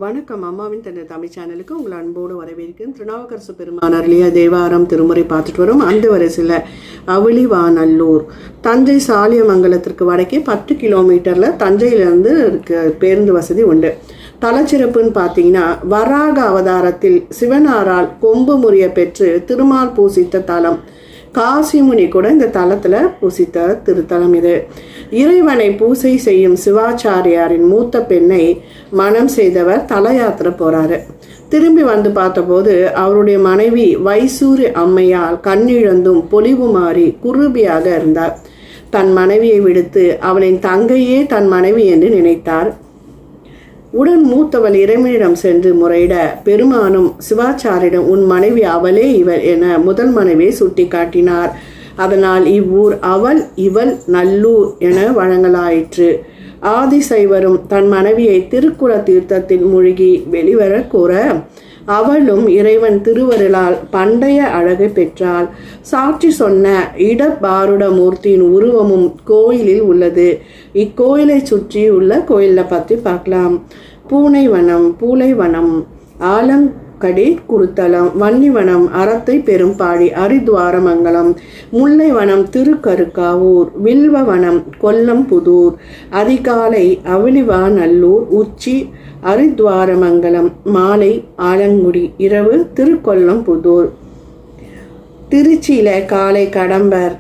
வணக்கம். அம்மாவின் தன்னை தமிழ் சேனலுக்கு உங்களை அன்போடு வரவேற்கிறேன். திருநாவுக்கரசு பெருமான் அருளிய தேவாரம் திருமுறை பார்த்துட்டு வரும். அந்த வரிசையில் அவளிவாநல்லூர் தஞ்சை சாலியமங்கலத்திற்கு வடக்கே 10 கிலோமீட்டரில் தஞ்சையிலேருந்து பேருந்து வசதி உண்டு. தலச்சிறப்புன்னு பார்த்தீங்கன்னா, வராக அவதாரத்தில் சிவனாரால் கொம்பு முறிய பெற்று திருமால் பூசித்த தலம். காசிமுனி கூட இந்த தலத்தில் பூசித்த திருத்தலம் இது. இறைவனை பூசை செய்யும் சிவாச்சாரியாரின் மூத்த பெண்ணை மனம் செய்தவர் தல யாத்திரை போறாரு. திரும்பி வந்து பார்த்தபோது அவருடைய மனைவி வைசூரி அம்மையால் கண்ணிழந்தும் பொலிவு மாறி குருபியாக இருந்தார். தன் மனைவியை விடுத்து அவளின் தங்கையே தன் மனைவி என்று நினைத்தார். உடன் மூத்தவள் இறைவனிடம் சென்று முறையிட, பெருமானும் சிவாச்சாரியிடம் உன் மனைவி அவளே இவள் என முதல் மனைவியை சுட்டி காட்டினார். அதனால் இவ்வூர் அவள் இவள் நல்லூர் என வழங்கலாயிற்று. ஆதிசைவரும் தன் மனைவியை திருக்குள தீர்த்தத்தில் மூழ்கி வெளிவர கூற, அவளும் இறைவன் திருவருளால் பண்டைய அழகை பெற்றாள். சாட்சி சொன்ன இடபாருட மூர்த்தியின் உருவமும் கோயிலில் உள்ளது. இக்கோயிலை சுற்றி உள்ள கோயிலை பற்றி பார்க்கலாம். பூனைவனம், பூளைவனம், ஆலங்கடி குருத்தலம், வன்னிவனம், அரத்தை பெரும்பாடி, அரித்வாரமங்கலம், முல்லைவனம், திருக்கருக்காவூர், வில்வவனம், கொல்லம்புதூர், அதிகாலை அவளிவாநல்லூர், உச்சி அரித்வாரமங்கலம், மாலை ஆலங்குடி, இரவு திருக்கொல்லம்புதூர். திருச்சியில காலை கடம்பர்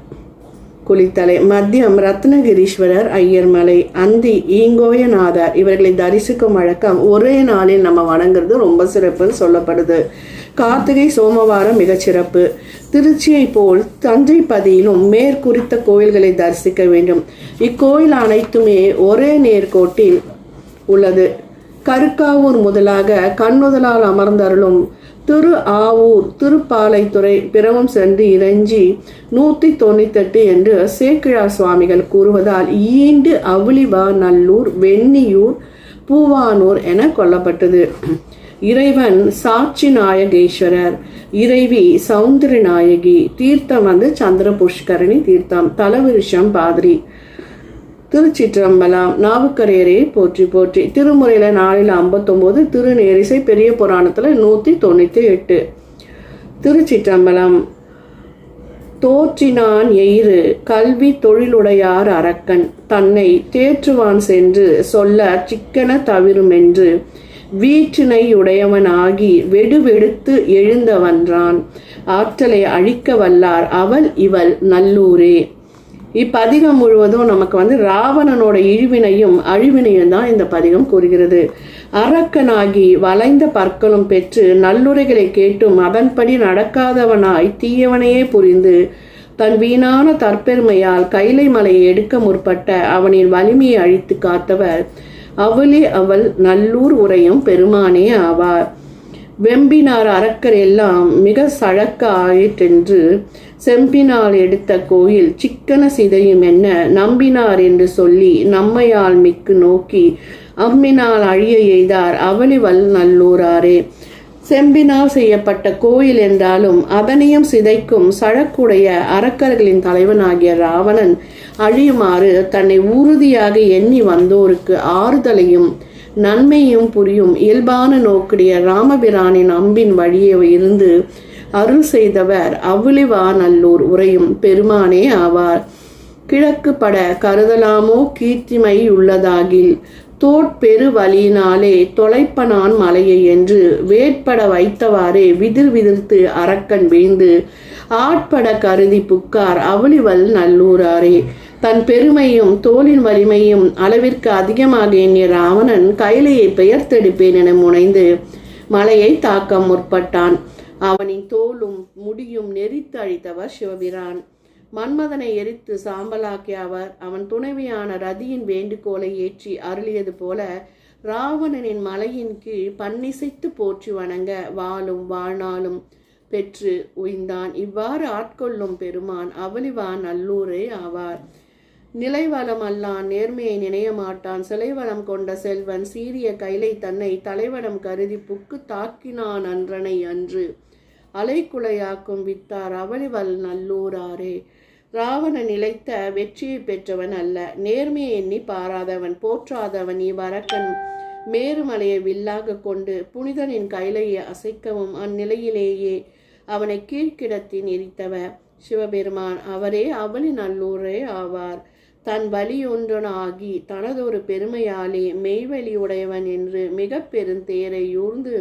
குளித்தலை, மதியம் ரத்னகிரீஸ்வரர் ஐயர் மலை, அந்தி ஈங்கோயநாதர் இவர்களை தரிசிக்கும் வழக்கம் ஒரே நாளில் நம்ம வணங்குறது ரொம்ப சிறப்புன்னு சொல்லப்படுது. கார்த்திகை சோமவாரம் மிகச்சிறப்பு. திருச்சியை போல் தஞ்சை பதியிலும் மேற்குறித்த கோயில்களை தரிசிக்க வேண்டும். இக்கோயில் அனைத்துமே ஒரே நேர்கோட்டில் உள்ளது. கருக்காவூர் முதலாக கண்ணுதலால் அமர்ந்தருளும் திரு ஆவூர், திருப்பாலைத்துறை, பிறவம் சென்று இறைஞ்சி 198 என்று சேக்கிழார் சுவாமிகள் கூறுவதால் ஈண்டு அவளிவாநல்லூர், வெண்ணியூர், பூவானூர் என கொல்லப்பட்டது. இறைவன் சாட்சி நாயகேஸ்வரர், இறைவி சௌந்தர நாயகி. தீர்த்தம் சந்திர புஷ்கரணி தீர்த்தம். தலவிருஷம் பாதிரி. திருச்சிற்றம்பலம். நாவுக்கரையரே போற்றி போற்றி. திருமுறையில 459, திருநேரிசை பெரிய புராணத்துல 198. திருச்சிற்றம்பலம். தோற்றினான் எயிறு கல்வி தொழிலுடையார் அரக்கன் தன்னை தேற்றுவான் சென்று சொல்ல சிக்கன தவிருமென்று வீற்றினை உடையவனாகி வெடுவெடுத்து எழுந்தவன்றான் ஆற்றலை அழிக்க வல்லார் அவள் இவள் நல்லூரே. இப்பதிகம் முழுவதும் நமக்கு ராவணனோட இழிவினையும் அழிவினையும் தான் இந்த பதிகம் கூறுகிறது. அரக்கனாகி வளைந்த பற்களும் பெற்று நல்லுரைகளை கேட்டும் அதன்படி நடக்காதவனாய் தீயவனையே புரிந்து தன் வீணான தற்பெருமையால் கைலை மலையை எடுக்க முற்பட்ட அவனின் வலிமையை அழித்து காத்தவர் அவளே அவள் நல்லூர் உரையும் பெருமானே ஆவார். வெம்பினார் அரக்கர் எல்லாம் மிக சழக்க ஆயிற்றென்று செம்பினால் எடுத்த கோயில் சிக்கன சிதையும் என்ன நம்பினார் என்று சொல்லி நம்மையால் மிக்கு நோக்கி அம்மினால் அழிய எய்தார் அவளிவள் நல்லூராரே. செம்பினால் செய்யப்பட்ட கோயில் என்றாலும் அதனையும் சிதைக்கும் சழக்குடைய அரக்கர்களின் தலைவனாகிய ராவணன் அழியுமாறு தன்னை உறுதியாக எண்ணி வந்தோருக்கு ஆறுதலையும் நன்மையும் புரியும் இயல்பான நோக்குடைய ராமபிரானின் அம்பின் வழியே இருந்து அருள் செய்தவர் அவளிவாநல்லூர் உரையும் பெருமானே ஆவார். கிழக்கு பட கருதலாமோ கீர்த்திமை உள்ளதாகில் தோட்பெரு வழியினாலே தொலைப்பனான் மலையை என்று வேட்பட வைத்தவாறே விதிர் விதிர்த்து அரக்கன் வீழ்ந்து ஆட்பட கருதி புக்கார் அவளிவள் நல்லூராரே. தன் பெருமையும் தோளின் வலிமையும் அளவிற்கு அதிகமாக எண்ணிய ராவணன் கைலையை பெயர்த்தெடுப்பேன் என முனைந்து மலையை தாக்க முற்பட்டான். அவனின் தோளும் முடியும் நெறித்து அழித்தவர் சிவபிரான். மன்மதனை எரித்து சாம்பலாக்கிய அவர் அவன் துணைவியான ரதியின் வேண்டுகோளை ஏற்றி அருளியது போல ராவணனின் மலையின் கீழ் பன்னிசைத்து போற்றி வணங்க வாளும் வாழ்நாளும் பெற்று உய்ந்தான். இவ்வாறு ஆட்கொள்ளும் பெருமான் அவளிவாநல்லூரே ஆவார். நிலைவளம் அல்லான் நேர்மையை நினைய மாட்டான் சிலைவளம் கொண்ட செல்வன் சீரிய கைலை தன்னை தலைவடம் கருதி புக்கு தாக்கினான் அன்றனை அன்று அலைக்குலையாக்கும் வித்தார் அவளிவள் நல்லூராரே. ராவணன் நிலைத்த வெற்றியை பெற்றவன் அல்ல, நேர்மையை எண்ணி பாராதவன் போற்றாதவன் இவ்வரக்கன் மேருமலையை வில்லாக கொண்டு புனிதனின் கைலையை அசைக்கவும் அந்நிலையிலேயே அவனை கீழ்க்கிடத்தின் எரித்தவர் சிவபெருமான். அவரே அவளி நல்லூரே ஆவார். தன் வலியொன்றனாகி தனதொரு பெருமையாலே மெய்வெளியுடையவன் என்று மிக பெருந்தேரை ஊர்ந்து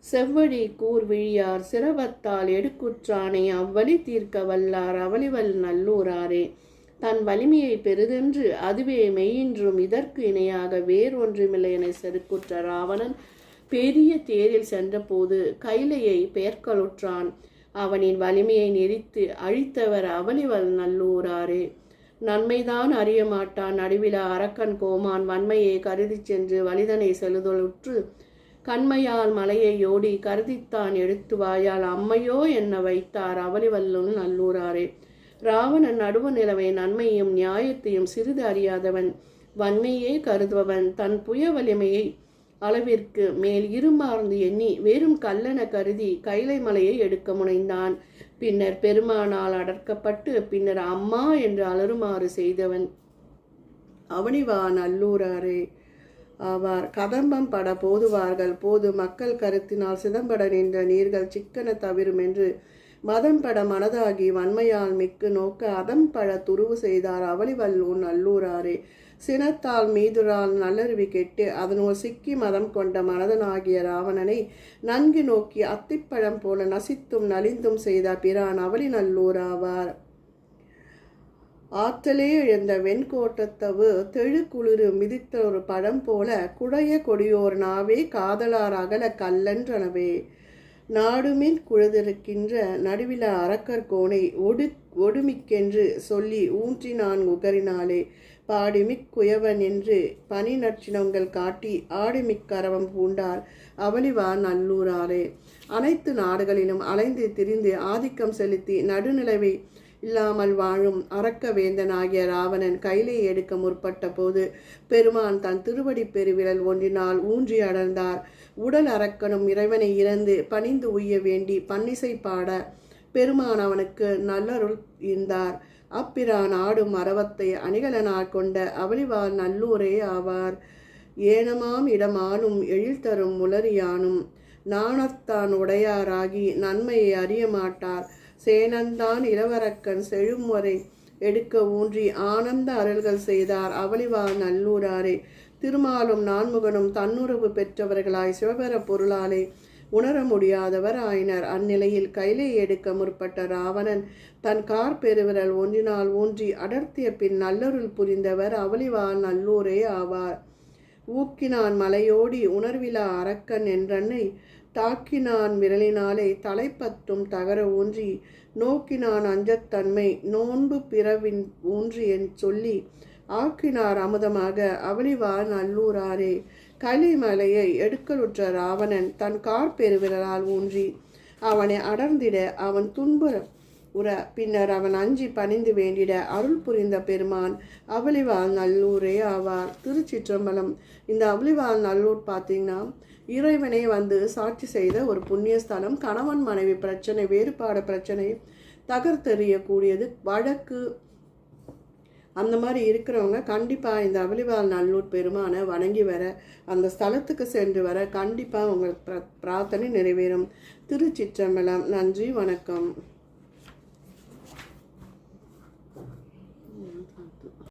செவ்வழி கூர்விழியார் சிரவத்தால் எடுக்குற்றானை அவ்வழி தீர்க்க வல்லார் அவளிவல் நல்லூராரே. தன் வலிமையை பெரிதென்று அதுவே மெய்யின்றும் இதற்கு இணையாக வேறொன்றுமில்லை என செருக்குற்ற ராவணன் பெரிய தேரில் சென்றபோது கைலையை பெயர்களுற்றான். அவனின் வலிமையை நெறித்து அழித்தவர் அவளிவல் நல்லூராரே. நன்மைதான் அறிய மாட்டான் நடுவில அரக்கன் கோமான் வன்மையை கருதி சென்று வலிதனை செலுதலுற்று கண்மையால் மலையை யோடி கருதித்தான் எடுத்து வாயால் அம்மையோ என்ன வைத்தார் அவளிவல்லும் நல்லூராரே. ராவணன் நடுவு நிலவை நன்மையும் நியாயத்தையும் சிறிது அறியாதவன் வன்மையே கருதுபவன் தன் புய வலிமையை அளவிற்கு மேல் இருமார்ந்து எண்ணி வெறும் கல்லென கருதி கைலை மலையை எடுக்க முனைந்தான். பின்னர் பெருமானால் அடர்க்கப்பட்டு பின்னர் அம்மா என்று அலறுமாறு செய்தவன் அவனிவா நல்லூராரே ஆவார். கதம்பம் பட போதுவார்கள் போது மக்கள் கருத்தினால் சிதம்பட நின்ற நீர்கள் சிக்கன தவிரும் என்று மதம் பட மனதாகி வன்மையால் மிக்கு நோக்க அதம் பழ துருவு செய்தார் அவளிவல்லூன் நல்லூராரே. சினத்தால் மீதுரால் நல்லருவி கெட்டு அதனோர் சிக்கி மதம் கொண்ட மனதனாகிய ராவணனை நன்கு நோக்கி அத்திப்பழம் போல நசித்தும் நலிந்தும் செய்த பிரான் அவளி நல்லூராவார். ஆற்றலே எழுந்த வெண்கோட்டத்தவு தெழுக்குளிரு மிதித்த ஒரு பழம் போல குடைய கொடியோர் நாவே காதலார் அகல கல்லன்றனவே. நாடுமின் குழுதிருக்கின்ற நடுவில அரக்கர் கோணை ஒடுமிக்கென்று சொல்லி ஊன்றினான் உகரினாலே பாடிமிக் குயவன் என்று பனி நற்றினங்கள் காட்டி ஆடிமிக்கரவம் பூண்டார் அவளிவா நல்லூராரே. அனைத்து நாடுகளிலும் அலைந்து திரிந்து ஆதிக்கம் செலுத்தி நடுநிலவை இல்லாமல் வாழும் அரக்க வேந்தனாகிய ராவணன் கைலை எடுக்க முற்பட்ட போது பெருமான் தன் திருவடி பெருவிரல் ஒன்றினால் ஊன்றி அடர்ந்தார். உடல் அரக்கனும் இறைவனை இறந்து பணிந்து உய்ய வேண்டி பன்னிசை பாட பெருமான் அவனுக்கு நல்லருள் இருந்தார். அப்பிரான் ஆடும் அரவத்தை அணிகலனார் கொண்ட அவளிவார் நல்லூரே ஆவார். ஏனமாம் இடமானும் எழில் தரும் முளரியானும் நாணத்தான் உடையாராகி நன்மையை அறிய மாட்டார். சேனந்தான் இளவரக்கன் செழுமுறை எடுக்க ஊன்றி ஆனந்த அருள்கள் செய்தார் அவளிவார் நல்லூராரே. திருமாலும் நான்முகனும் தன்னுறவு பெற்றவர்களாய் சிவபெர பொருளாலே உணர முடியாதவர் ஆயினர். அந்நிலையில் கைலை எடுக்க முற்பட்ட ராவணன் தன் கார் பெருவிரல் ஒன்றினால் ஊன்றி அடர்த்திய பின் நல்லருள் புரிந்தவர் அவளிவார் நல்லூரே ஆவார். ஊக்கினான் மலையோடி உணர்விலா அரக்கன் என்றன்னை தாக்கினான் விரலினாலே தலைப்பத்தும் தகர ஊன்றி நோக்கினான் அஞ்சத்தன்மை நோன்பு பிறவின் ஊன்றி என் சொல்லி ஆக்கினார் அமுதமாக அவளிவார் நல்லூராரே. கைலைமலையை எடுக்கலுற்ற ராவணன் தன் கார் பெருவிரலால் ஊன்றி அவனை அடர்ந்திட அவன் துன்புற உற பின்னர் அவன் அஞ்சி பணிந்து வேண்டிட அருள் புரிந்த பெருமான் அவளிவார் நல்லூரே ஆவார். திருச்சிற்றம்பலம். இந்த அவளிவார் நல்லூர் பார்த்தீங்கன்னா இறைவனே வந்து சாட்சி செய்த ஒரு புண்ணிய ஸ்தலம். கணவன் மனைவி பிரச்சனை வேறுபாடு பிரச்சனை தகர்த்தெறியக்கூடியது. வழக்கு அந்த மாதிரி இருக்கிறவங்க கண்டிப்பாக இந்த அவளிவார் நல்லூர் பெருமானை வணங்கி வர அந்த ஸ்தலத்துக்கு சென்று வர கண்டிப்பாக உங்களுக்கு பிரார்த்தனை நிறைவேறும். திருச்சிற்றம்பலம். நன்றி, வணக்கம்.